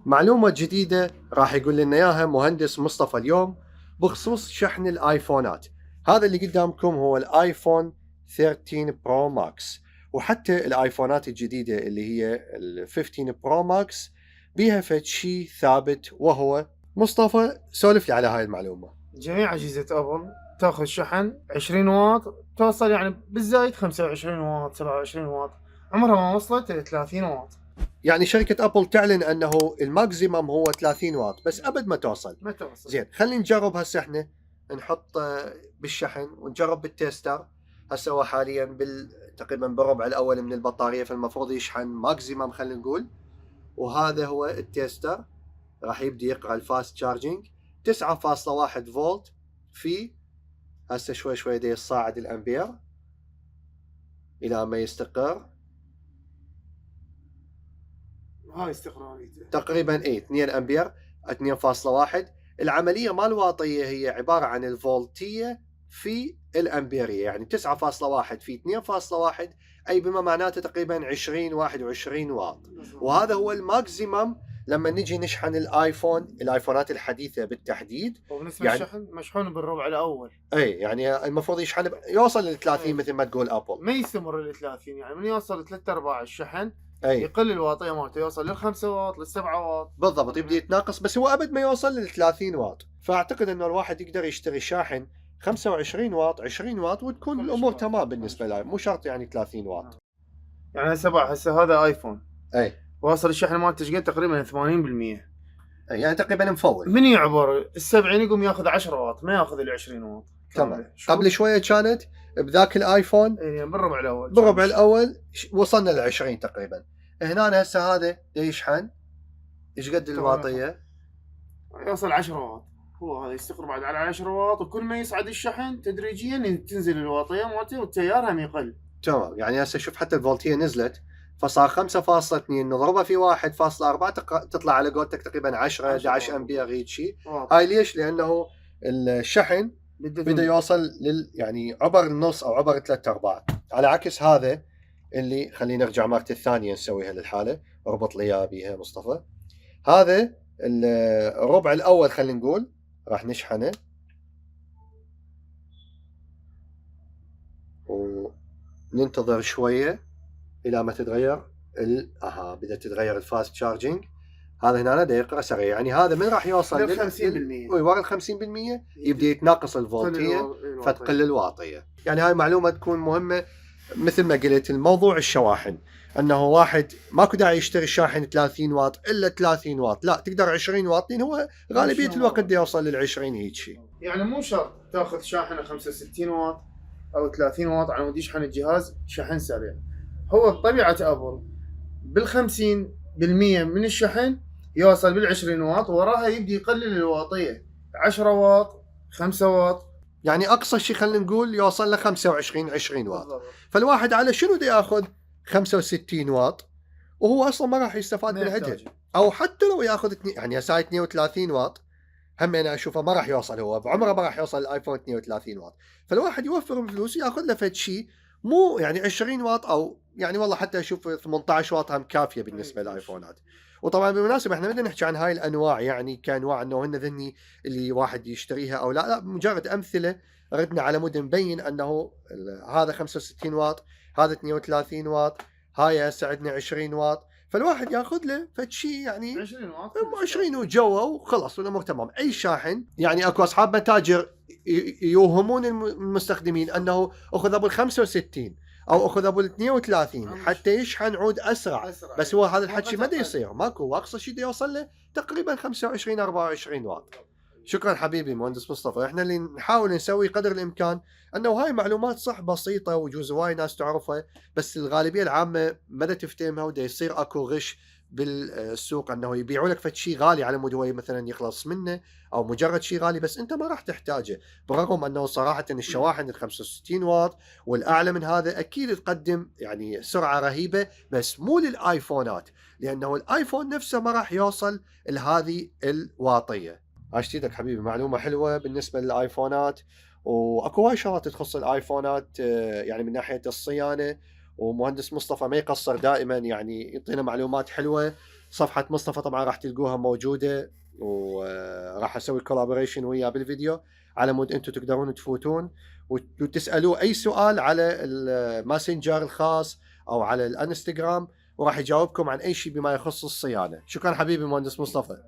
معلومة جديدة راح يقول لنا إياها مهندس مصطفى اليوم بخصوص شحن الآيفونات. هذا اللي قدامكم هو الآيفون 13 برو ماكس، وحتى الآيفونات الجديدة اللي هي ال 15 برو ماكس بيها فد شيء ثابت، وهو مصطفى سولف لي على هاي المعلومة. جميع أجهزة أبل تاخذ شحن 20 واط، توصل يعني بالزايد 25 واط 27 واط، عمرها ما وصلت ل 30 واط. يعني شركة أبل تعلن أنه الماكسيمم هو 30 واط بس أبد ما توصل. ما توصل. زين، خلينا نجرب هسه احنا نحط بالشحن ونجرب بالتيستر. هسه هو حاليا تقريبا بالربع الأول من البطارية، فالمفروض يشحن ماكسيمم خلينا نقول. وهذا هو التيستر، راح يبدي يقرأ الفاست تشارجينج 9.1 فولت. في هسه شوي شوي دي يصاعد الأمبير إلى ما يستقر هاي استقراريته تقريبا 2 أمبير 2.1. العملية مال الواطية هي عبارة عن الفولتية في الأمبيرية، يعني 9.1 في 2.1، أي بما معناته تقريبا 21 واط. وهذا هو الماكسيمم لما نجي نشحن الآيفونات الحديثة بالتحديد. وبالنسبة يعني للشحن مشحون بالربع الأول. أي يعني المفروض يشحن يوصل لل 30 أي. مثل ما تقول أبل. ما يستمر ل 30، يعني من يوصل ل3 أرباع الشحن أي يقل الواطية مالته، يوصل لل5 واط لل7 واط بالضبط، يبدي يتناقص، بس هو ابد ما يوصل لل 30 واط. فاعتقد انه الواحد يقدر يشتري شاحن 25 واط 20 واط وتكون الامور تمام بالنسبه له، مو شرط يعني 30 واط. يعني هسه هذا ايفون اي واصل الشحن مالته ايش قد؟ تقريبا 80%. يعني تقريبا مفول. من يعبر ال70 يقوم ياخذ 10 واط، ما ياخذ ال20 واط. تمام. قبل شويه كانت بذاك الايفون يعني بالربع الاول بالربع الاول وصلنا ل 20 تقريبا. هنا هسه هذا يشحن ايش قد الواطيه؟ يوصل 10 واط. هو هذا يستقر بعد على 10 واط، وكل ما يصعد الشحن تدريجيا تنزل الواطيه مالته والتيار هم يقل. تمام. يعني هسه شوف حتى الفولتيه نزلت، فصار 5.2 نضربها في 1.4 تطلع على قولتك تقريبا 10 11 امبير هيك شيء. هاي ليش؟ لانه الشحن بده يوصل يعني عبر النص او عبر 3/4، على عكس هذا اللي خلينا نرجع مرة الثانية نسويها للحالة، اربط لي اياها بيها مصطفى. هذا الربع الاول خلينا نقول راح نشحنه وننتظر شوية الى ما تتغير بدأت تتغير الفاست تشارجينج. هذا هنا دا يقرا سريع، يعني هذا من راح يوصل لل 50%. ورا ال 50% يبدا يتناقص الفولتيه فتقل الواطيه. يعني هاي معلومه تكون مهمه. مثل ما قلت الموضوع الشواحن، انه واحد ماكو داعي يشتري شاحن 30 واط الا 30 واط، لا تقدر 20 واط، لان هو غالبيه الوقت دا يوصل لل 20 هيك شيء. يعني مو شرط تاخذ شاحنه 65 واط او 30 واط على مود يشحن الجهاز شحن سريع. هو بطبيعه ابل بال50% من الشحن يوصل بال20 واط، وراها يبدي يقلل الواطيه 10 واط 5 واط. يعني اقصى شيء خلينا نقول يوصل ل 25 20 واط بالضبط. فالواحد على شنو بده ياخذ 65 واط وهو اصلا ما راح يستفاد من عدها، او حتى لو ياخذ يعني هسه 32 واط هم انا اشوفه ما راح يوصل، هو بعمره ما راح يوصل الايفون 32 واط. فالواحد يوفر فلوس ياخذ له فد شيء مو يعني 20 واط، او يعني والله حتى اشوف 18 واط هم كافيه بالنسبه للايفونات. وطبعا بالمناسبه احنا بدنا نحكي عن هاي الانواع، يعني كانواع انه هن ذني اللي واحد يشتريها او لا، لا مجرد امثله ردنا على مود نبين انه هذا 65 واط، هذا 32 واط، هاي هسه عندنا 20 واط. فالواحد ياخذ له فد شيء يعني 20 واط 20 وجوه وخلص والامور تمام. اي شاحن يعني اكو اصحاب متاجر يوهمون المستخدمين انه اخذ ابو ال 65 او اخذ ابو ال 32 حتى يشحن عود اسرع. بس هو هذا الحكي ما يصير، ماكو، اقصى شيء يوصل له تقريبا 25 24 واط. شكرا حبيبي مهندس مصطفى. احنا اللي نحاول نسوي قدر الامكان انه هاي معلومات صح بسيطه وجوز هواي ناس تعرفها، بس الغالبيه العامه ما تفتهمها، ودا يصير اكو غش بالسوق انه يبيعوا لك فد شيء غالي على مود هو مثلا يخلص منه، او مجرد شيء غالي بس انت ما راح تحتاجه. برغم انه صراحه الشواحن ال 65 واط والاعلى من هذا اكيد تقدم يعني سرعه رهيبه، بس مو للايفونات، لانه الايفون نفسه ما راح يوصل لهذه الواطيه. عشت ايدك حبيبي، معلومه حلوه بالنسبه للايفونات. واكو هواي شغلات تخص الايفونات يعني من ناحيه الصيانه، ومهندس مصطفى ما يقصر دائما يعني يعطينا معلومات حلوه صفحة مصطفى طبعا راح تلقوها موجودة، وراح اسوي كولابوريشن وياه بالفيديو على مود انتم تقدرون تفوتون وتسالوه اي سؤال على الماسنجر الخاص او على الانستغرام، وراح يجاوبكم عن اي شيء بما يخص الصيانه. شكرا حبيبي مهندس مصطفى.